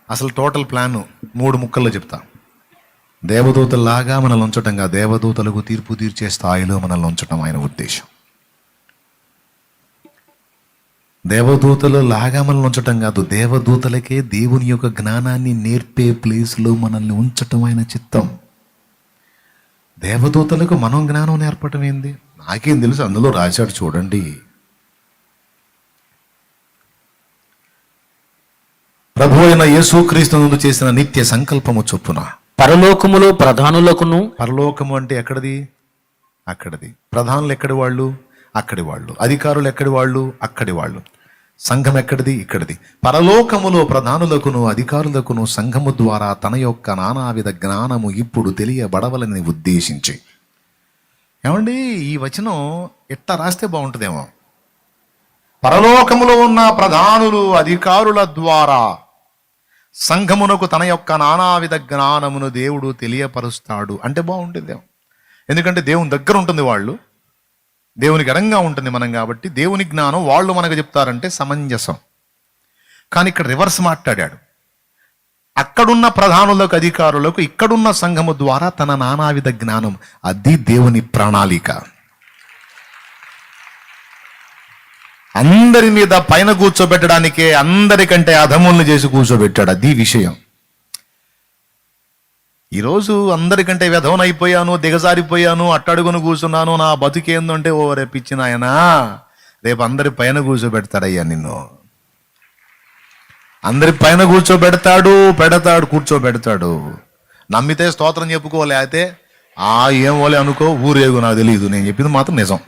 అసలు total plan 3 ముక్కల్లో చెప్తా. దేవదూతల్లాగా మనల్ని ఉంచటంగా, దేవదూతలకు తీర్పు తీర్చే స్థాయిలో మనల్ని ఉంచటం ఆయన ఉద్దేశం. దేవదూతలు లాగా మనల్ని ఉంచటం కాదు, దేవదూతలకే దేవుని యొక్క జ్ఞానాన్ని నేర్పే ప్లేస్లో మనల్ని ఉంచటం ఆయన చిత్తం. దేవదూతలకు మనం జ్ఞానం నేర్పటం ఏంది? నాకేం తెలుసు, అందులో రాశాడు చూడండి. ప్రభు అయిన యేసుక్రీస్తు చేసిన నిత్య సంకల్పము చొప్పున పరలోకములో ప్రధానులకును. పరలోకము అంటే ఎక్కడిది? అక్కడిది. ప్రధానులు ఎక్కడి వాళ్ళు? అక్కడి వాళ్ళు. అధికారులు ఎక్కడి వాళ్ళు? అక్కడి వాళ్ళు. సంఘం ఎక్కడిది? ఇక్కడిది. పరలోకములో ప్రధానులకును అధికారులకును సంఘము ద్వారా తన యొక్క నానావిధ జ్ఞానము ఇప్పుడు తెలియబడవలని ఉద్దేశించి. ఏమండి, ఈ వచనం ఎట్లా రాస్తే బాగుంటుందేమో. పరలోకములో ఉన్న ప్రధానులు అధికారుల ద్వారా సంఘమునకు తన యొక్క నానావిధ జ్ఞానమును దేవుడు తెలియపరుస్తాడు అంటే బాగుంటుందేమో. ఎందుకంటే దేవుని దగ్గర ఉంటుంది, వాళ్ళు దేవునికి ఎడంగా ఉంటుంది మనం, కాబట్టి దేవుని జ్ఞానం వాళ్ళు మనకు చెప్తారంటే సమంజసం. కానీ ఇక్కడ రివర్స్ మాట్లాడాడు. అక్కడున్న ప్రధానులకు అధికారులకు ఇక్కడున్న సంఘము ద్వారా తన నానావిధ జ్ఞానం, అది దేవుని ప్రణాళిక. అందరి మీద పైన కూర్చోబెట్టడానికే అందరికంటే అధముల్ని చేసి కూర్చోబెట్టాడు, అది విషయం. ఈరోజు అందరికంటే వ్యధవనైపోయాను, దిగజారిపోయాను, అట్టడుగును కూర్చున్నాను, నా బతుకేందంటే ఓ రేపిచ్చిన ఆయన రేపు అందరి పైన కూర్చోబెడతాడయ్యా నిన్ను. అందరి పైన కూర్చోబెడతాడు. నమ్మితే స్తోత్రం చెప్పుకోలే, అయితే ఏమోలే అనుకో, ఊరేగు, నాకు తెలియదు. నేను చెప్పింది మాత్రం నిజం.